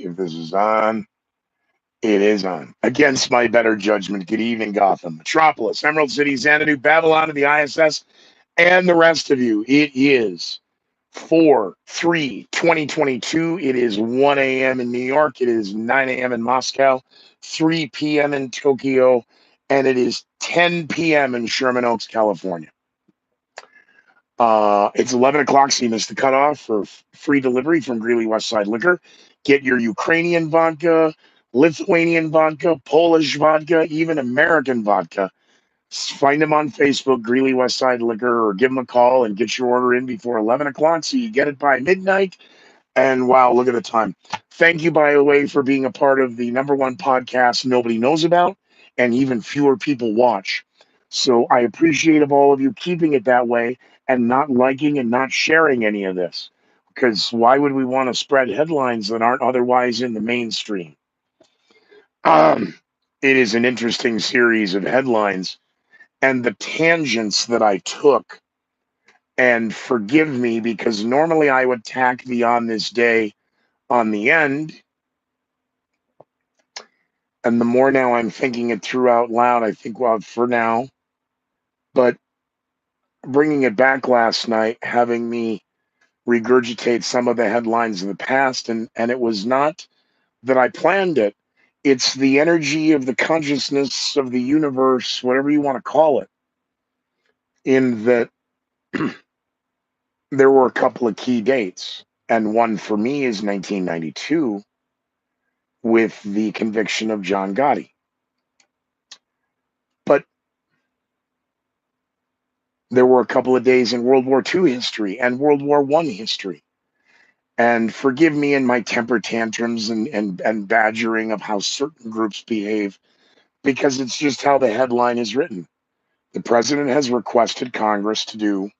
see if this is on. It is on. Against my better judgment. Good evening, Gotham, Metropolis, Emerald City, Xanadu, Babylon, and the ISS, and the rest of you. It is 4/3/2022. It is 1 a.m. in New York. It is 9 a.m. in Moscow, 3 p.m. in Tokyo, and it is 10 p.m. in Sherman Oaks, California. It's 11 o'clock, so you missed the cutoff for free delivery from Greeley Westside Liquor. Get your Ukrainian vodka, Lithuanian vodka, Polish vodka, even American vodka. Find them on Facebook, Greeley Westside Liquor, or give them a call and get your order in before 11 o'clock so you get it by midnight. And wow, look at the time. Thank you, by the way, for being a part of the #1 podcast nobody knows about and even fewer people watch. So I appreciate of all of you keeping it that way and not liking and not sharing any of this. Because why would we want to spread headlines that aren't otherwise in the mainstream? Um, it is an interesting series of headlines and the tangents that I took. And forgive me because normally I would tack the on this day on the end. And the more now I'm thinking it through out loud, I think, well, for now, but bringing it back last night, having me regurgitate some of the headlines of the past, and it was not that I planned it. It's the energy of the consciousness of the universe, whatever you want to call it, in that there were a couple of key dates. And one for me is 1992 with the conviction of John Gotti. But there were a couple of days in World War II history and World War I history. And forgive me in my temper tantrums and badgering of how certain groups behave, because it's just how the headline is written. The president has requested Congress to do,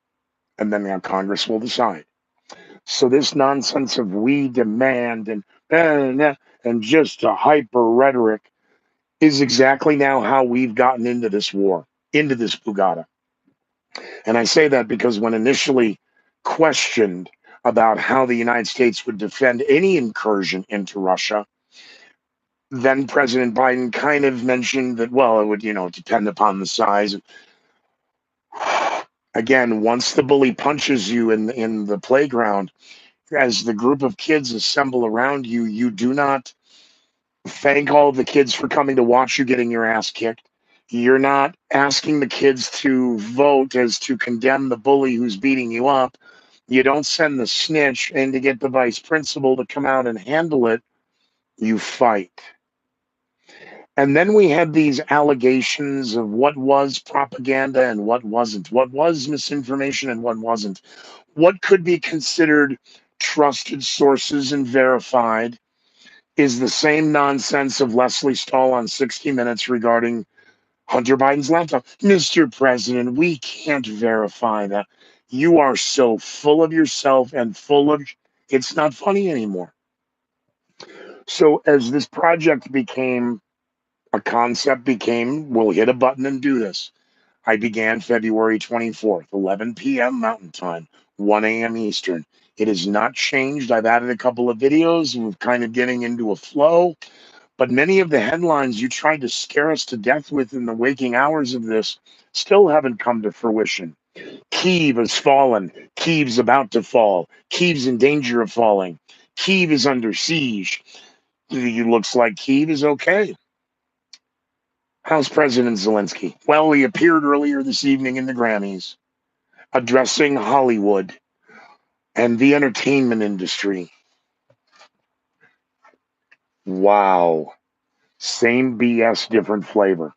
and then now Congress will decide. So this nonsense of we demand and just a hyper rhetoric is exactly now how we've gotten into this war, into this Bugatti. And I say that because when initially questioned about how the United States would defend any incursion into Russia, then President Biden kind of mentioned that, well, it would, depend upon the size. Again, once the bully punches you in the playground, as the group of kids assemble around you, you do not thank all of the kids for coming to watch you getting your ass kicked. You're not asking the kids to vote as to condemn the bully who's beating you up. You don't send the snitch in to get the vice principal to come out and handle it. You fight. And then we had these allegations of what was propaganda and what wasn't, what was misinformation and what wasn't, what could be considered trusted sources and verified is the same nonsense of Leslie Stahl on 60 Minutes regarding Hunter Biden's laptop. Mr. President, we can't verify that. You are so full of yourself and full of it's not funny anymore. So as this project became a concept became, we'll hit a button and do this. I began February 24th, 11 p.m. Mountain Time, 1 a.m. Eastern. It has not changed. I've added a couple of videos. We're kind of getting into a flow. But many of the headlines you tried to scare us to death with in the waking hours of this still haven't come to fruition. Kyiv has fallen. Kyiv's about to fall. Kyiv's in danger of falling. Kyiv is under siege. It looks like Kyiv is okay. How's President Zelensky? Well, he appeared earlier this evening in the Grammys addressing Hollywood and the entertainment industry. Wow. Same BS, different flavor.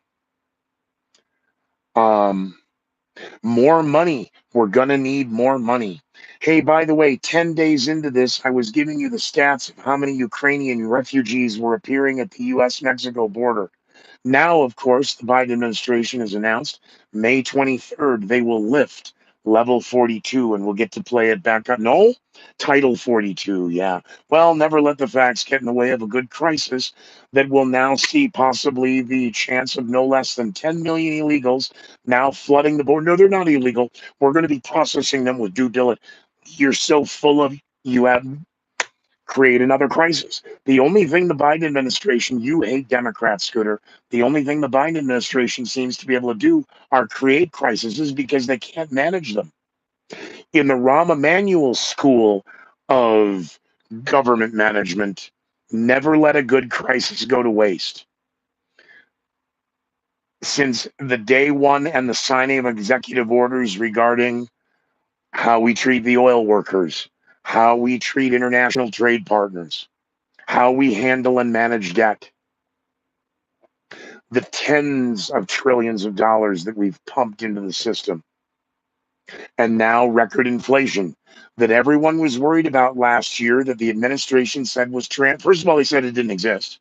More money. We're going to need more money. Hey, by the way, 10 days into this, I was giving you the stats of how many Ukrainian refugees were appearing at the U.S.-Mexico border. Now, of course, the Biden administration has announced May 23rd, they will lift level 42 and we'll get to play it back up. No, title 42. Yeah. Well, never let the facts get in the way of a good crisis that will now see possibly the chance of no less than 10 million illegals now flooding the border. No, they're not illegal. We're going to be processing them with due diligence. You're so full of, you have create another crisis. The only thing the Biden administration, you hate Democrats, Scooter, the only thing the Biden administration seems to be able to do are create crises because they can't manage them. In the Rahm Emanuel School of Government Management, never let a good crisis go to waste. Since the day one and the signing of executive orders regarding how we treat the oil workers, how we treat international trade partners, how we handle and manage debt, the tens of trillions of dollars that we've pumped into the system, and now record inflation that everyone was worried about last year that the administration said was first of all, they said it didn't exist.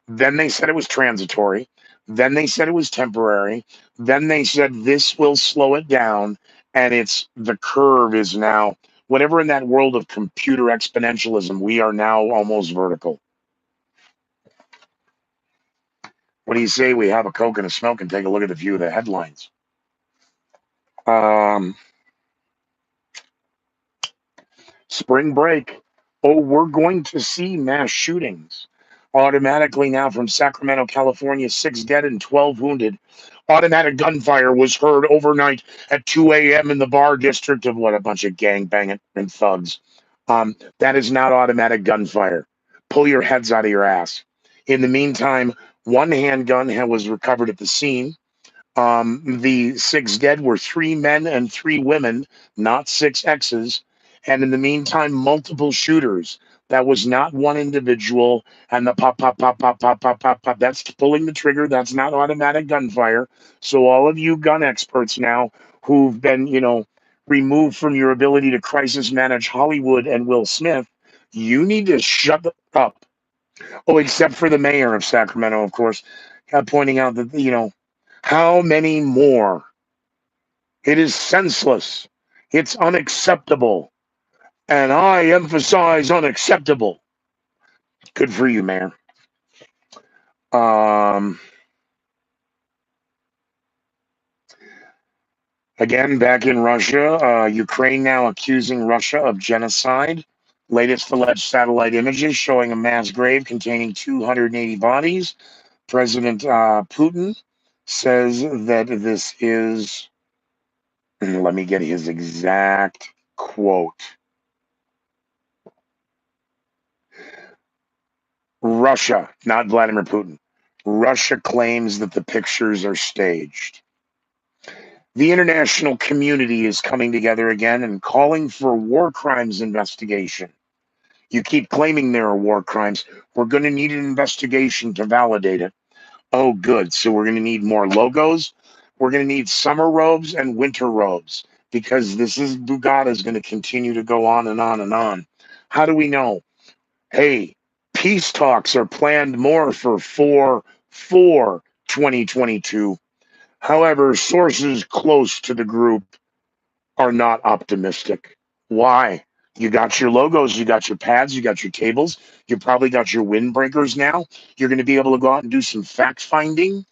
Then they said it was transitory. Then they said it was temporary. Then they said this will slow it down. And it's the curve is now, whatever in that world of computer exponentialism, we are now almost vertical. What do you say we have a Coke and a smoke and take a look at a few of the headlines? Spring break. Oh, we're going to see mass shootings. Automatically now from Sacramento, California, 6 dead and 12 wounded. Automatic gunfire was heard overnight at 2 a.m. in the Bar District of what a bunch of gangbanging and thugs. That is not automatic gunfire. Pull your heads out of your ass. In the meantime, one handgun was recovered at the scene. The 6 dead were 3 men and 3 women, not 6 X's. And in the meantime, multiple shooters. That was not one individual. And the pop, pop, pop, pop, pop, pop, pop, pop. That's pulling the trigger. That's not automatic gunfire. So all of you gun experts now who've been, removed from your ability to crisis manage Hollywood and Will Smith, you need to shut up. Oh, except for the mayor of Sacramento, of course, pointing out that, how many more? It is senseless. It's unacceptable. And I emphasize unacceptable. Good for you, Mayor. Again, back in Russia, Ukraine now accusing Russia of genocide. Latest alleged satellite images showing a mass grave containing 280 bodies. President Putin says that this is, let me get his exact quote. Russia, not Vladimir Putin. Russia claims that the pictures are staged. The international community is coming together again and calling for war crimes investigation. You keep claiming there are war crimes. We're going to need an investigation to validate it. Oh, good. So we're going to need more logos. We're going to need summer robes and winter robes because this is Bugatti is going to continue to go on and on and on. How do we know? Hey, peace talks are planned more for 2022. However, sources close to the group are not optimistic. Why? You got your logos, you got your pads, you got your tables, you probably got your windbreakers now. You're going to be able to go out and do some fact finding.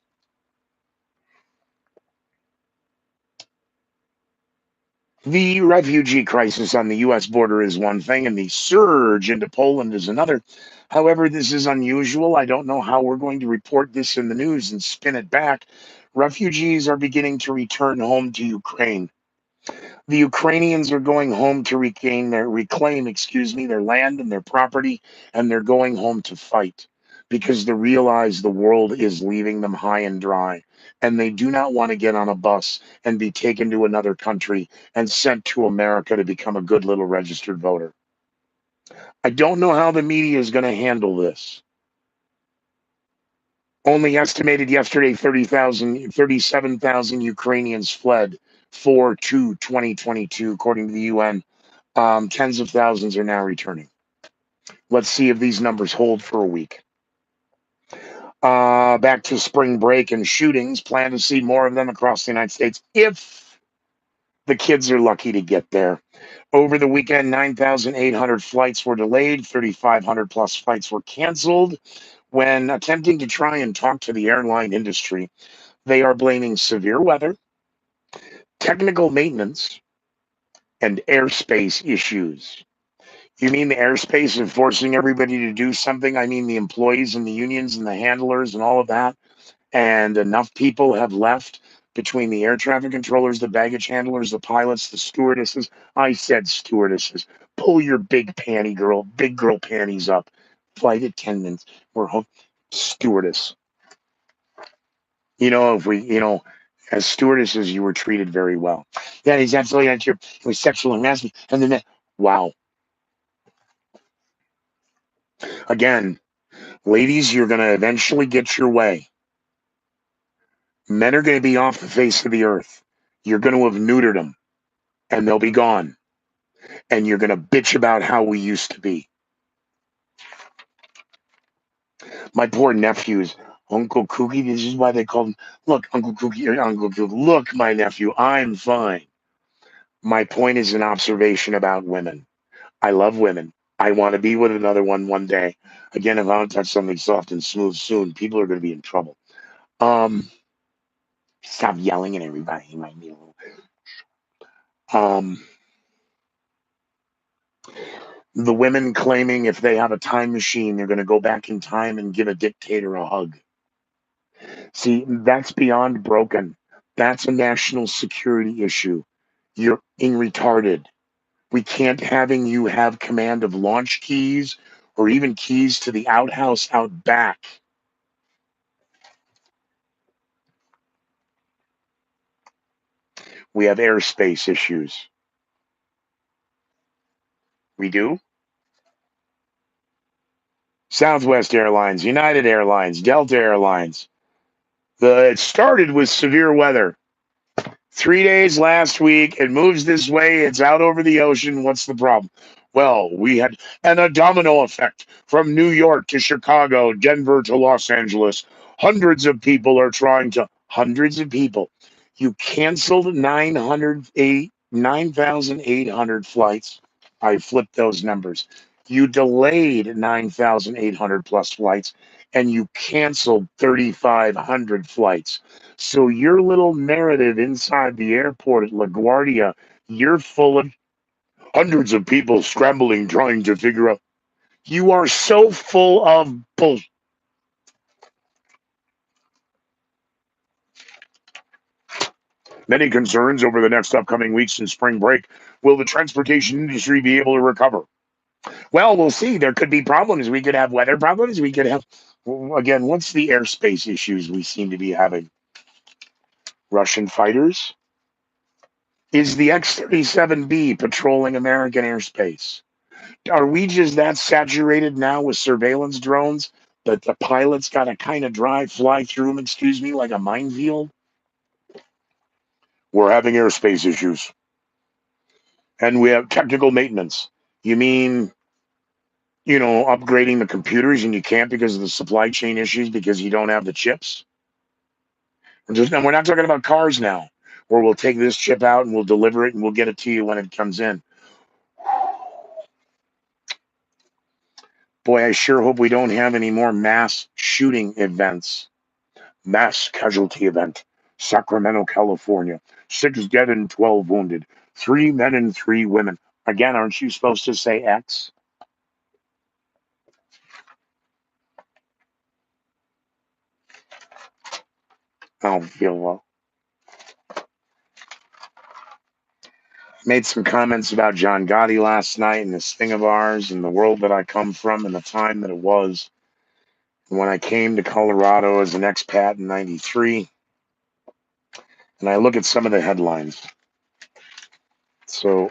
The refugee crisis on the U.S. border is one thing, and the surge into Poland is another. However, this is unusual. I don't know how we're going to report this in the news and spin it back. Refugees are beginning to return home to Ukraine. The Ukrainians are going home to reclaim, their land and their property, and they're going home to fight because they realize the world is leaving them high and dry, and they do not want to get on a bus and be taken to another country and sent to America to become a good little registered voter. I don't know how the media is going to handle this. Only estimated yesterday 37,000 Ukrainians fled 4/2/2022, according to the UN. Tens of thousands are now returning. Let's see if these numbers hold for a week. Back to spring break and shootings. Plan to see more of them across the United States if the kids are lucky to get there. Over the weekend, 9,800 flights were delayed, 3,500 plus flights were canceled. When attempting to try and talk to the airline industry, they are blaming severe weather, technical maintenance, and airspace issues. You mean the airspace of forcing everybody to do something? I mean the employees and the unions and the handlers and all of that. And enough people have left between the air traffic controllers, the baggage handlers, the pilots, the stewardesses. I said stewardesses. Pull your big girl panties up. Flight attendants. We're home. Stewardess. If we, as stewardesses, you were treated very well. That is absolutely not true. It was sexual harassment. And then, wow. Again, ladies, you're going to eventually get your way. Men are going to be off the face of the earth. You're going to have neutered them, and they'll be gone. And you're going to bitch about how we used to be. My poor nephews, Uncle Kooky, this is why they called him. Look, Uncle Kooky, or Uncle Kooky, look, my nephew, I'm fine. My point is an observation about women. I love women. I want to be with another one day. Again, if I don't touch something soft and smooth soon, people are going to be in trouble. Um, Stop yelling at everybody. You might be a little. Um, the women claiming if they have a time machine, they're going to go back in time and give a dictator a hug. See, that's beyond broken. That's a national security issue. You're in retarded. We can't having you have command of launch keys or even keys to the outhouse out back. We have airspace issues. We do? Southwest Airlines, United Airlines, Delta Airlines. It started with severe weather. 3 days last week. It moves this way. It's out over the ocean. What's the problem? Well, we had a domino effect from New York to Chicago, Denver to Los Angeles. Hundreds of people. You canceled 9,800 flights. I flipped those numbers. You delayed 9,800 plus flights and you canceled 3,500 flights. So your little narrative inside the airport at LaGuardia, you're full of hundreds of people scrambling, trying to figure out. You are so full of bull. Many concerns over the next upcoming weeks in spring break. Will the transportation industry be able to recover? Well, we'll see. There could be problems. We could have weather problems. We could have, again, what's the airspace issues we seem to be having? Russian fighters? Is the X 37B patrolling American airspace? Are we just that saturated now with surveillance drones that the pilots got to kind of fly through them, excuse me, like a minefield? We're having airspace issues. And we have technical maintenance. You mean, upgrading the computers and you can't because of the supply chain issues because you don't have the chips? And we're not talking about cars now, where we'll take this chip out and we'll deliver it and we'll get it to you when it comes in. Boy, I sure hope we don't have any more mass shooting events. Mass casualty event, Sacramento, California. 6 dead and 12 wounded. 3 men and 3 women. Again, aren't you supposed to say X? I don't feel well. Made some comments about John Gotti last night and this thing of ours and the world that I come from and the time that it was. When I came to Colorado as an expat in 93, and I look at some of the headlines. So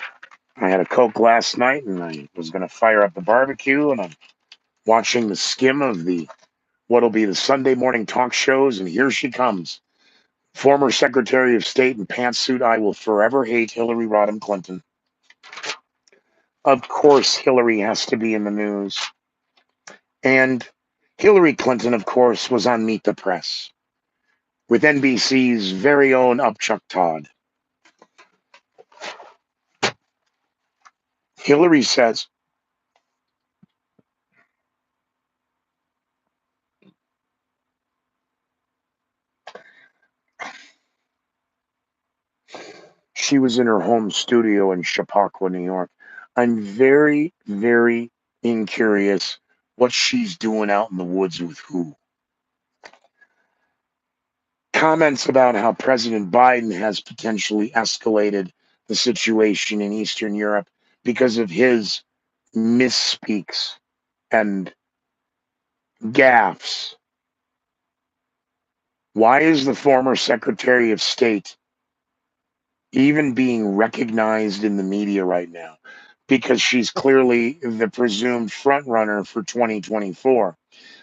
I had a Coke last night and I was going to fire up the barbecue and I'm watching the skim of what'll be the Sunday morning talk shows, and here she comes. Former Secretary of State in pantsuit, I will forever hate Hillary Rodham Clinton. Of course, Hillary has to be in the news. And Hillary Clinton, of course, was on Meet the Press with NBC's very own Upchuck Todd. Hillary says, she was in her home studio in Chappaqua, New York. I'm very, very incurious what she's doing out in the woods with who. Comments about how President Biden has potentially escalated the situation in Eastern Europe because of his misspeaks and gaffes. Why is the former Secretary of State even being recognized in the media right now? Because she's clearly the presumed frontrunner for 2024.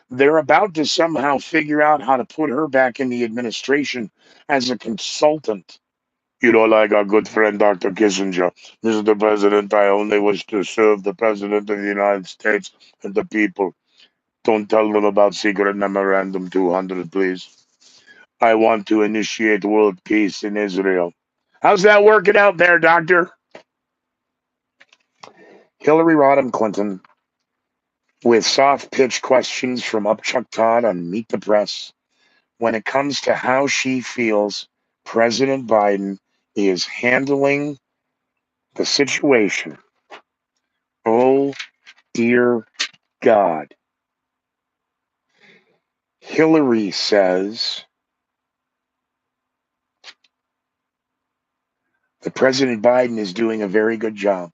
They're about to somehow figure out how to put her back in the administration as a consultant. Like our good friend Dr. Kissinger. Mr. President, I only wish to serve the President of the United States and the people. Don't tell them about Secret Memorandum 200, please. I want to initiate world peace in Israel. How's that working out there, Doctor? Hillary Rodham Clinton, with soft pitch questions from Upchuck Todd on Meet the Press, when it comes to how she feels President Biden is handling the situation. Oh, dear God. Hillary says that President Biden is doing a very good job.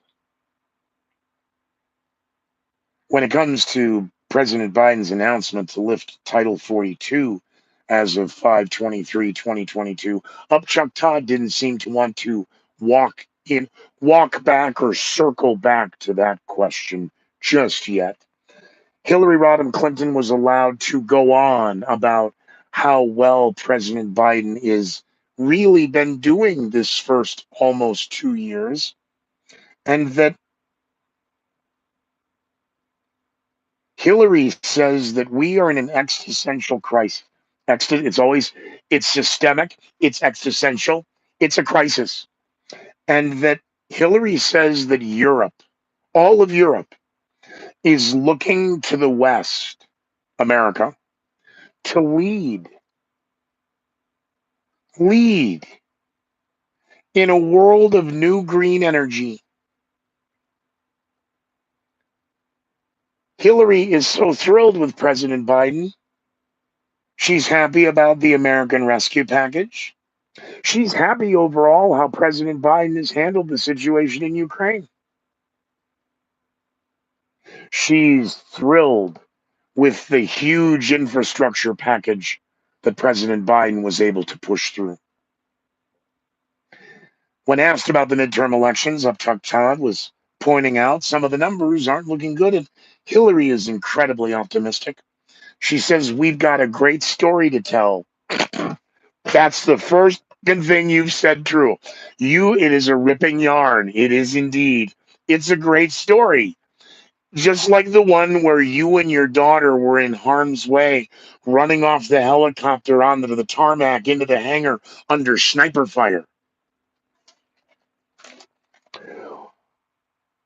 When it comes to President Biden's announcement to lift Title 42 as of 5/23/2022, Upchuck Todd didn't seem to want to walk in, walk back or circle back to that question just yet. Hillary Rodham Clinton was allowed to go on about how well President Biden is really been doing this first almost 2 years, and that Hillary says that we are in an existential crisis. It's systemic, it's existential, it's a crisis. And that Hillary says that Europe, all of Europe, is looking to the West, America, to lead in a world of new green energy. Hillary is so thrilled with President Biden. She's happy about the American Rescue Package. She's happy overall how President Biden has handled the situation in Ukraine. She's thrilled with the huge infrastructure package that President Biden was able to push through. When asked about the midterm elections, Upchuck Todd was pointing out some of the numbers aren't looking good, and Hillary is incredibly optimistic. She says, "We've got a great story to tell." That's the first thing you've said true. It is a ripping yarn. It is indeed. It's a great story. Just like the one where you and your daughter were in harm's way, running off the helicopter onto the tarmac into the hangar under sniper fire.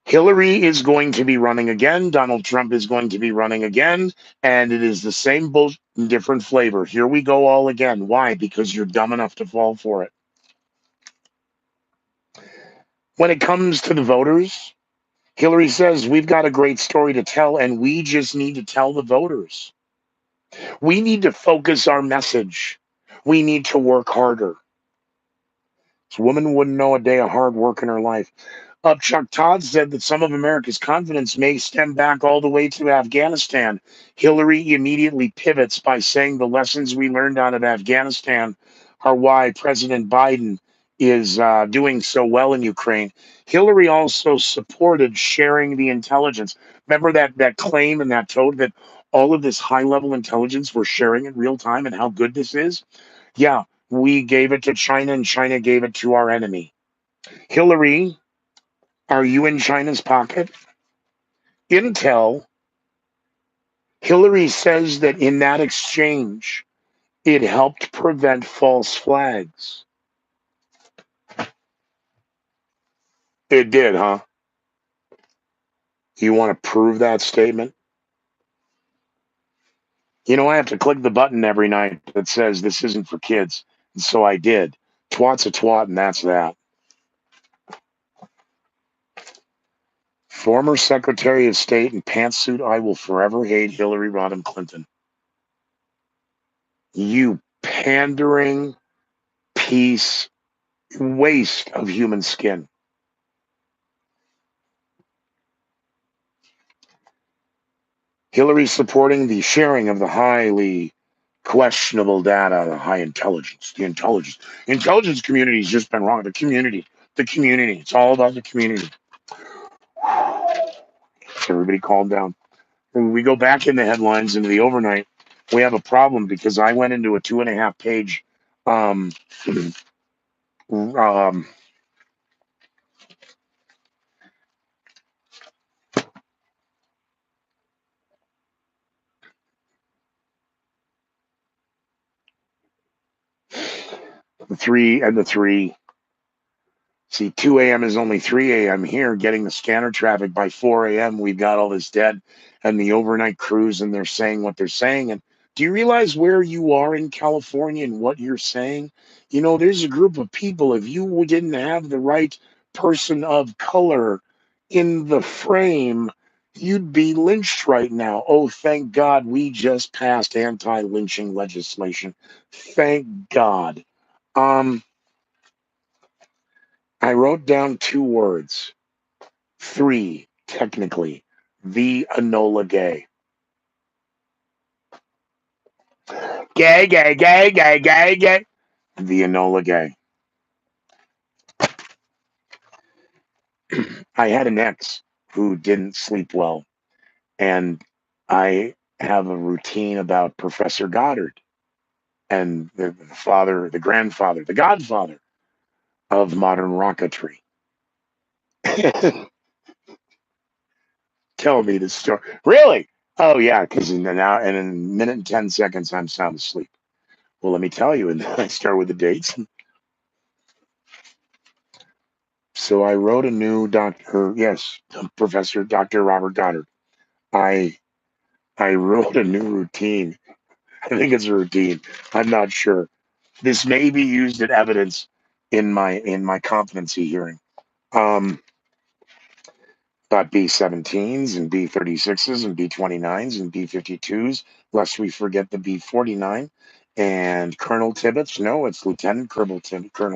Hillary is going to be running again. Donald Trump is going to be running again. And it is the same bullshit, different flavor. Here we go all again. Why? Because you're dumb enough to fall for it. When it comes to the voters, Hillary says we've got a great story to tell, and we just need to tell the voters. We need to focus our message. We need to work harder. This woman wouldn't know a day of hard work in her life. Chuck Todd said that some of America's confidence may stem back all the way to Afghanistan. Hillary immediately pivots by saying the lessons we learned out of Afghanistan are why President Biden is doing so well in Ukraine. Hillary also supported sharing the intelligence. Remember that claim and that toad that all of this high level intelligence we're sharing in real time and how good this is? Yeah, we gave it to China and China gave it to our enemy. Hillary, are you in China's pocket? Intel, Hillary says that in that exchange, it helped prevent false flags. It did, huh? You want to prove that statement? I have to click the button every night that says this isn't for kids. And so I did. Twat's a twat, and that's that. Former Secretary of State and pantsuit, I will forever hate Hillary Rodham Clinton. You pandering piece, waste of human skin. Hillary supporting the sharing of the highly questionable data, the high intelligence, the intelligence community has just been wrong. The community. It's all about the community. Everybody calm down. When we go back in the headlines into the overnight, we have a problem because I went into a 2.5 page um, um, the three and the three. See, 2 a.m. is only 3 a.m. here, getting the scanner traffic by 4 a.m. We've got all this dead and the overnight crews, and they're saying what they're saying. And do you realize where you are in California and what you're saying? You know, there's a group of people, if you didn't have the right person of color in the frame, you'd be lynched right now. Oh, thank God we just passed anti lynching legislation. Thank God. Um, I wrote down 2 words, three technically. The Enola Gay. Gay, gay, gay, gay, gay, gay. The Enola Gay. I had an ex who didn't sleep well, and I have a routine about Professor Goddard and the father, the grandfather, the godfather of modern rocketry. Tell me the story. Really? Oh yeah, because now in a minute and 10 seconds I'm sound asleep. Well, let me tell you, and then I start with the dates. So I wrote a new doctor, yes, Professor Dr. Robert Goddard. I I wrote a new routine. I think it's a routine. I'm not sure. This may be used as evidence in my competency hearing. Um, got B-17s and B-36s and B-29s and B-52s, lest we forget the B-49. And Colonel Tibbets, no, it's Lieutenant Colonel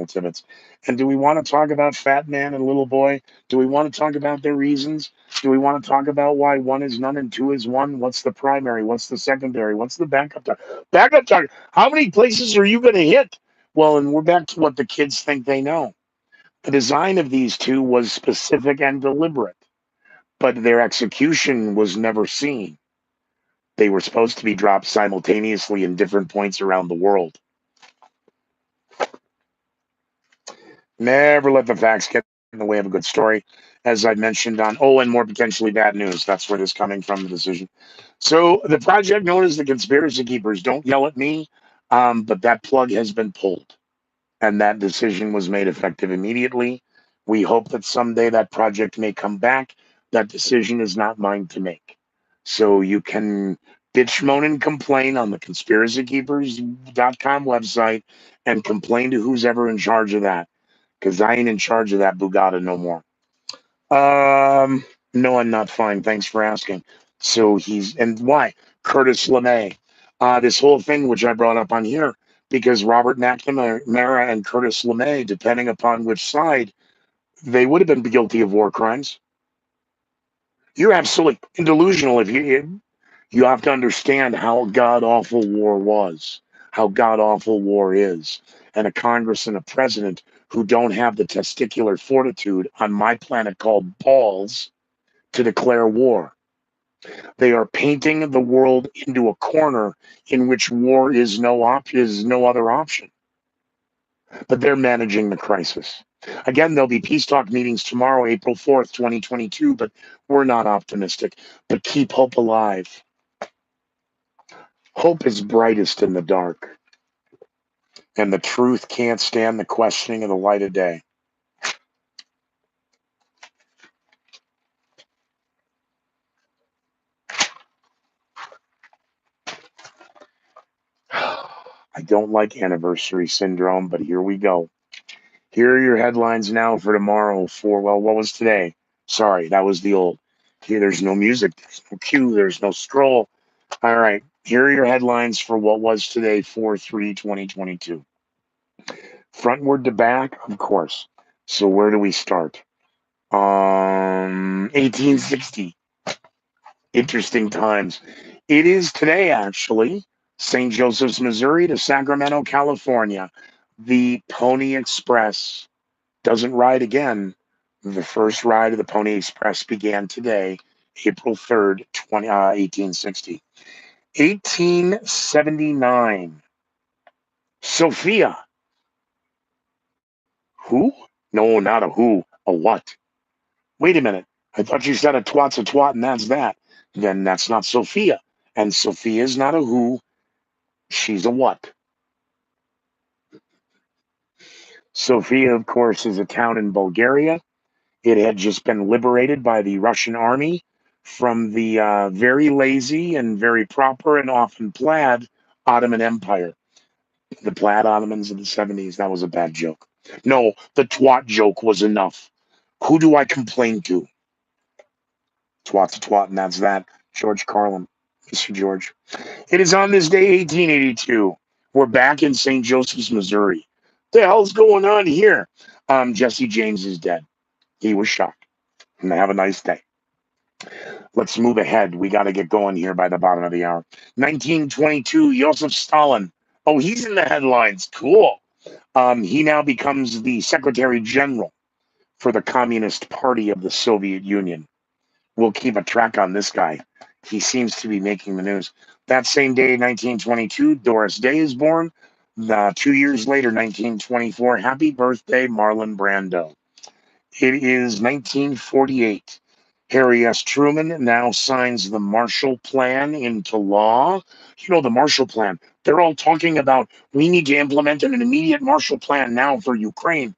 Tibbets. And do we want to talk about Fat Man and Little Boy? Do we want to talk about their reasons? Do we want to talk about why one is none and two is one? What's the primary? What's the secondary? What's the backup target? Backup target. How many places are you going to hit? Well, and we're back to what the kids think they know. The design of these two was specific and deliberate, but their execution was never seen. They were supposed to be dropped simultaneously in different points around the world. Never let the facts get in the way of a good story. As I mentioned on, oh, and more potentially bad news. That's where this coming from, the decision. So the project known as the Conspiracy Keepers, don't yell at me, but that plug has been pulled. And that decision was made effective immediately. We hope that someday that project may come back. That decision is not mine to make. So you can bitch, moan, and complain on the conspiracykeepers.com website and complain to who's ever in charge of that, because I ain't in charge of that Bugatti no more. No, I'm not fine. Thanks for asking. So and why? Curtis LeMay. This whole thing, which I brought up on here, because Robert McNamara and Curtis LeMay, depending upon which side, they would have been guilty of war crimes. You're absolutely delusional if you have to understand how god awful war was, how god awful war is, and a Congress and a president who don't have the testicular fortitude on my planet called balls to declare war. They are painting the world into a corner in which war is no other option. But they're managing the crisis. Again, there'll be peace talk meetings tomorrow, April 4th, 2022, but we're not optimistic. But keep hope alive. Hope is brightest in the dark, and the truth can't stand the questioning of the light of day. I don't like anniversary syndrome, but here we go. Here are your headlines now for tomorrow. What was today? Sorry, that was the old. Here, there's no music, there's no cue, there's no scroll. All right, here are your headlines for what was today, 4/3/2022. Frontward to back, of course. So where do we start? 1860. Interesting times. It is today, actually, St. Joseph's, Missouri to Sacramento, California. The Pony Express doesn't ride again. The first ride of the Pony Express began today, April 3rd, 1860. 1879. Sophia. Who? No, not a who. A what? Wait a minute. I thought you said a twat's a twat and that's that. Then that's not Sophia. And Sophia's not a who. She's a what? Sofia, of course, is a town in Bulgaria. It had just been liberated by the Russian army from the very lazy and very proper and often plaid Ottoman Empire. The plaid Ottomans of the 70s. That was a bad joke. No, the twat joke was enough. Who do I complain to? Twat's a twat, and that's that. George Carlin, Mr. George. It is on this day, 1882. We're back in St. Joseph's, Missouri. The hell's going on here? Jesse James is dead. He was shot. And have a nice day. Let's move ahead. We got to get going here by the bottom of the hour. 1922, Joseph Stalin. Oh, he's in the headlines. Cool. He now becomes the Secretary General for the Communist Party of the Soviet Union. We'll keep a track on this guy. He seems to be making the news. That same day, 1922, Doris Day is born. 2 years later, 1924, happy birthday, Marlon Brando. It is 1948. Harry S. Truman now signs the Marshall Plan into law. You know, the Marshall Plan. They're all talking about we need to implement an immediate Marshall Plan now for Ukraine.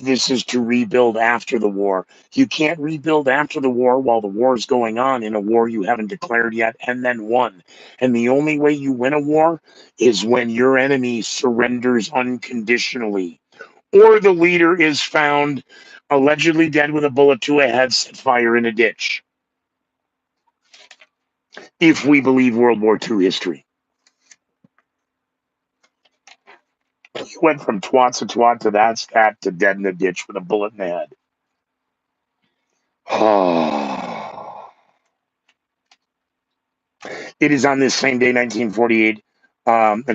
This is to rebuild after the war. You can't rebuild after the war while the war is going on in a war you haven't declared yet and then won. And the only way you win a war is when your enemy surrenders unconditionally or the leader is found allegedly dead with a bullet to a head set fire in a ditch. If we believe World War II history. You went from twat's a twat to that's that to dead in a ditch with a bullet in the head. It is on this same day, 1948,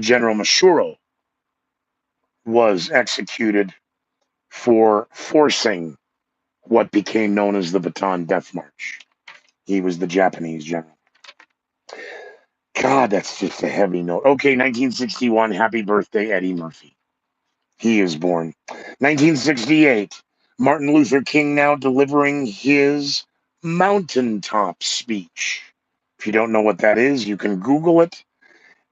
General Mashuro was executed for forcing what became known as the Bataan Death March. He was the Japanese general. God, that's just a heavy note. Okay, 1961, happy birthday, Eddie Murphy. He is born. 1968, Martin Luther King now delivering his mountaintop speech. If you don't know what that is, you can Google it.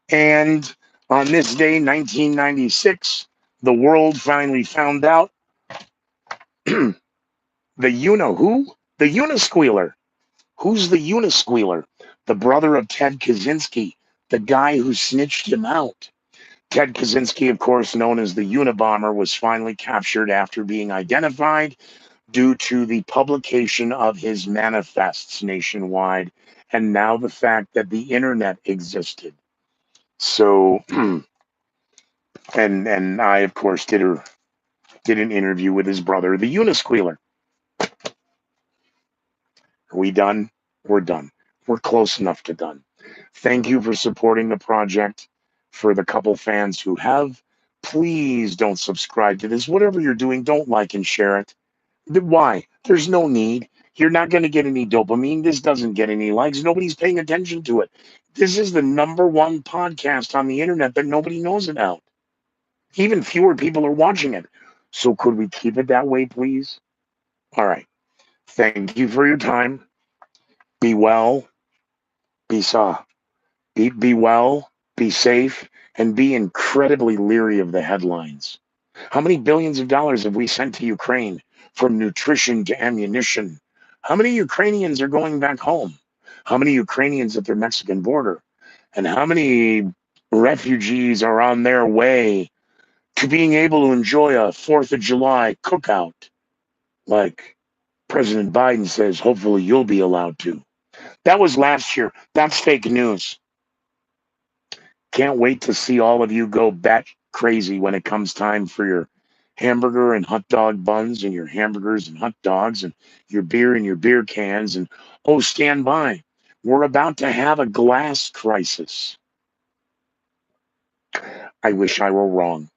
And on this day, 1996, the world finally found out the who? The Unisquealer. Who's the Unisquealer? The brother of Ted Kaczynski, the guy who snitched him out. Ted Kaczynski, of course, known as the Unabomber, was finally captured after being identified due to the publication of his manifests nationwide, and now the fact that the internet existed. So, and I, of course, did an interview with his brother, the Unisquealer. Are we done? We're done. We're close enough to done. Thank you for supporting the project. For the couple fans who have, please don't subscribe to this. Whatever you're doing, don't like and share it. Why? There's no need. You're not going to get any dopamine. This doesn't get any likes. Nobody's paying attention to it. This is the #1 podcast on the internet that nobody knows about. Even fewer people are watching it. So could we keep it that way, please? All right. Thank you for your time. Be well. Be well. Be safe. And be incredibly leery of the headlines. How many billions of dollars have we sent to Ukraine, from nutrition to ammunition? How many Ukrainians are going back home? How many Ukrainians at their Mexican border? And how many refugees are on their way to being able to enjoy a 4th of July cookout like President Biden says, hopefully you'll be allowed to. That was last year. That's fake news. Can't wait to see all of you go bat crazy when it comes time for your hamburger and hot dog buns and your hamburgers and hot dogs and your beer and your beer cans. And oh, stand by. We're about to have a glass crisis. I wish I were wrong.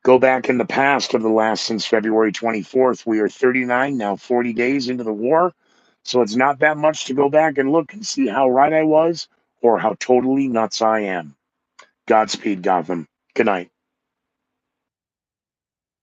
Go back in the past of the last since February 24th. We are 39 now, 40 days into the war. So it's not that much to go back and look and see how right I was or how totally nuts I am. Godspeed, Gotham. Good night.